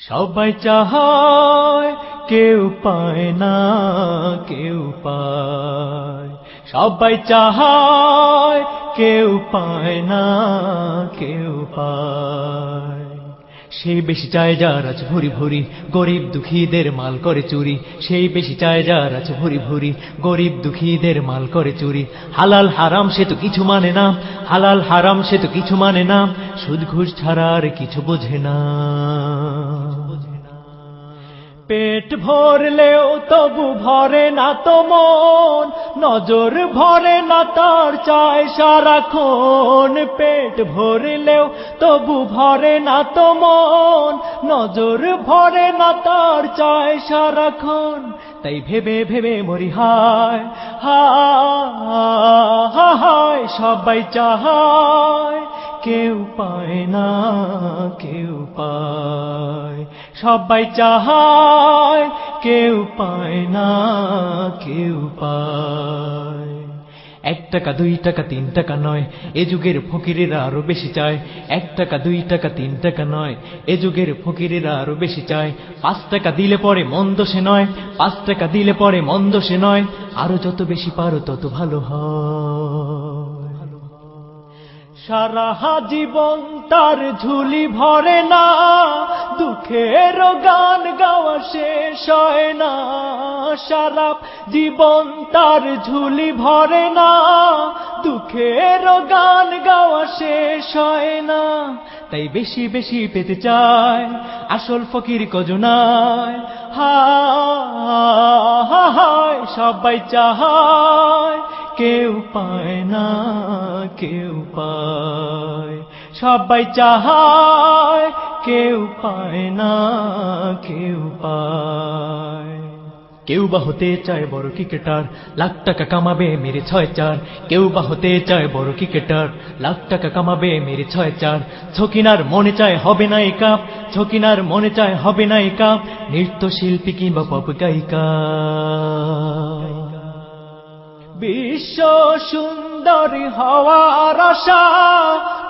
সবাই চায় কেউ পায় না কেউ পায়, সবাই চায় কেউ পায় না কেউ পায়। সেই বেশি চায় যার আছে ভরি ভরি, গরিব দুঃখীদের মাল করে চুরি। সেই বেশি চায় যার আছে ভরি ভরি, গরিব দুঃখীদের মাল করে চুরি। হালাল হারাম সে তো কিছু মানে না, হালাল হারাম সে তো কিছু মানে না, সুদ ঘুষ ছাড়া আর কিছু বোঝে না। পেট ভরলেও তবু ভরে না তো মন, নজর ভরে না তার চায় সারাক্ষণ। পেট ভরলেও তবু ভরে না তো মন, নজর ভরে না তার চায় সারাক্ষণ। তাই ভেবে ভেবে মরি হায় হায়, সবাই চায় কেউ পায় না কেউ পায়, সবাই চায় কেউ পায় না কেউ পায়। 1 টাকা 2 টাকা 3 টাকা নয়, এ যুগের ফকিরেরা আরো বেশি চায়। 1 টাকা 2 টাকা 3 টাকা নয়, এ যুগের ফকিরেরা আরো বেশি চায়। 5 টাকা দিলে পরে মন্দ সে নয়, 5 টাকা দিলে পরে মন্দ সে নয়, আরো যত বেশি পারো তত ভালো হয়। সারা জীবন তার ঝুলি ভরে না, দুঃখের গান গাওয়া শেষ হয় না। সারা জীবন তার ঝুলি ভরে না, দুঃখের গান গাওয়া শেষ হয় না। তাই বেশি বেশি পেতে চায়, আসল ফকির কজনায় হায়, সবাই চায় কেউ পায় না কেউ পায়, সবাই চায় কেউ পায় না কেউ পায়। কেউ বা হতে চায় বড় ক্রিকেটার, লাখ টাকা কামাবে মেরে 6-4। কেউ বা হতে চায় বড় ক্রিকেটার, লাখ টাকা কামাবে মেরে 6-4। ছকিনার মনে চায় হবে না এই কাপ, ছকিনার মনে চায় হবে না এই কাপ, নৃত্য শিল্পী কিংবা পপ গায়িকা। বিশ্ব সুন্দরী হওয়ার আশা,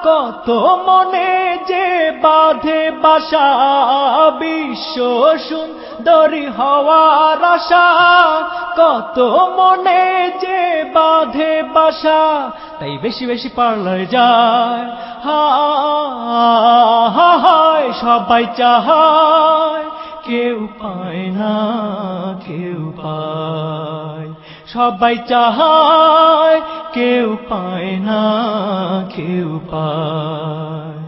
কত মনে যে বাঁধে বাসা। বিশ্ব সুন্দরী হওয়ার আশা, কত মনে যে বাঁধে বাসা। তাই বেশি বেশি পার্লারে যায় হায়, সবাই চায় কেউ পায় না কেউ পায়, সবাই চায় কেউ পায় না কেউ পায়।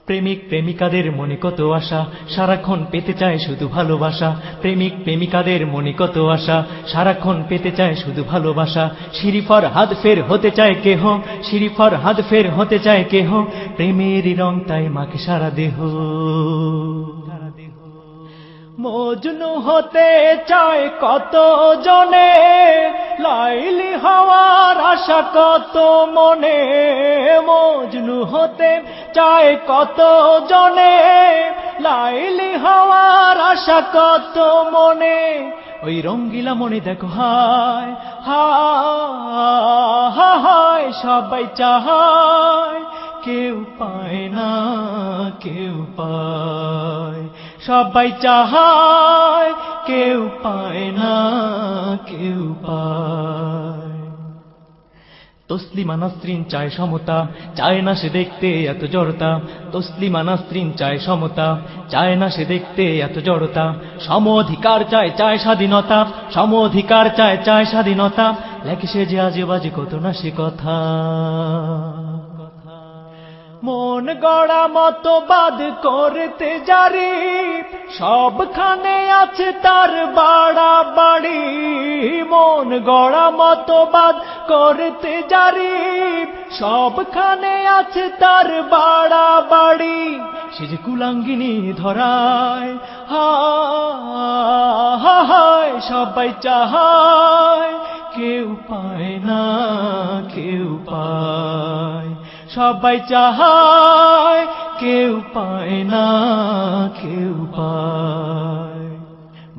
প্রেমিক প্রেমিকাদের মনে কত আশা, সারাক্ষণ পেতে চায় শুধু ভালোবাসা। প্রেমিক প্রেমিকাদের মনে কত আশা, সারাক্ষণ পেতে চায় শুধু ভালোবাসা। শিরিফার হাত ফের হতে চায় কেহ, শিরিফার হাত ফের হতে চায় কেহ, প্রেমেরই রং তাই মাকে সারা দেহ। মজনু হতে চায় কত জনে, লাইলি হওয়ার আশা কত মনে। মজনু হতে চায় কত জনে, লাইলি হওয়ার আশা কত মনে। ওই রঙ্গিলা মনে দেখো হায় হায়, সবাই চায় কেউ পায় না কেউ পায়, সবাই চায় কেউ পায় না কেউ পায়। তসলিমা নাসরিন চায় সমতা, চায় না সে দেখতে এত জড়তা। তসলিমা নাসরিন চায় সমতা, চায় না সে দেখতে এত জড়তা। সম অধিকার চায় চায় স্বাধীনতা, সম অধিকার চায় চায় স্বাধীনতা, লেখে সে যে আজে বাজে কত না সে কথা। মন গড়া মতবাদ করতে জারি, সবখানে আছে তার বাড়াবাড়ি। মন গড়া মতবাদ করতে জারি, সবখানে আছে তার বাড়াবাড়ি। সে যে কুলাঙ্গিনী ধরায় হায়, সবাই চায় কেউ পায় না কেউ পায়, সবাই চায় কেউ পায় না কেউ পায়।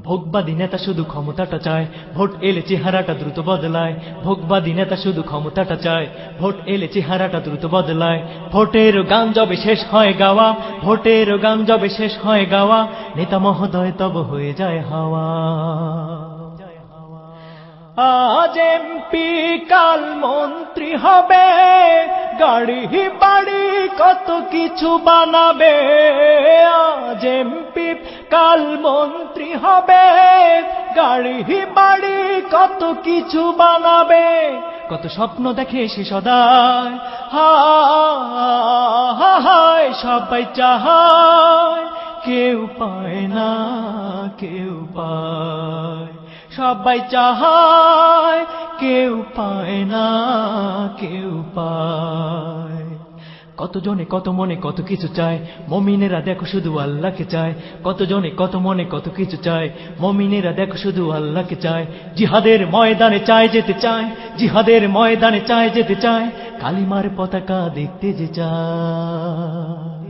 ভোগবাদী নেতা শুধু ক্ষমতাটা চায়, ভোট এলে চেহারাটা দ্রুত বদলায়। ভোগবাদী নেতা শুধু ক্ষমতাটা চায়, ভোট এলে চেহারাটা দ্রুত বদলায়। ভোটের গান যবে শেষ হয় গাওয়া, ভোটের গান যবে শেষ হয় গাওয়া, নেতা মহোদয় তব হয়ে যায় হাওয়া। আজ এমপি কাল মন্ত্রী হবে, গাড়ি বাড়ি কত কিছু বানাবে। আজ এমপি কাল মন্ত্রী হবে, গাড়ি বাড়ি কত কিছু বানাবে। কত স্বপ্ন দেখে সে সদায়, হায় সবাই চাহায়, কেউ পায় না কেউ পায়। সবাই চাহায়, কেউ পায় না কেউ পায়। কত জনে কত মনে কত কিছু চায়, মুমিনেরা দেখো শুধু আল্লাহকে চায়। কত জনে কত মনে কত কিছু চায়, মুমিনেরা দেখো শুধু আল্লাহকে চায়। জিহাদের ময়দানে চায় যেতে চায়, জিহাদের ময়দানে চায় যেতে চায়, কালিমার পতাকা দেখতে যে চায়।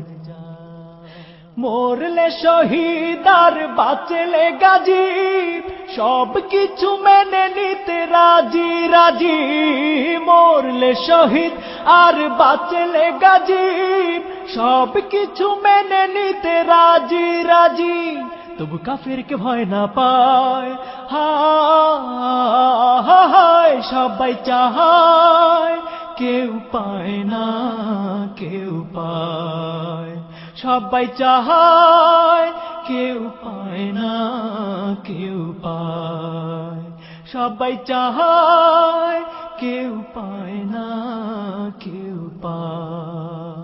মরলে শহীদ আর বাঁচলে গাজী, সব কিছু মেনে নিতে রাজি রাজি। মরলে শহীদ আর বাঁচলে গাজী, সব কিছু মেনে নিতে রাজি রাজি। তবু কাফেরকে ভয় না পায়, হায় সবাই চাহায়, কেউ পায় না কেউ পায়। সবাই চাহায়, কেউ পায় না কেউ পায়। সবাই চাহায়, কেউ পায় না কেউ পায়।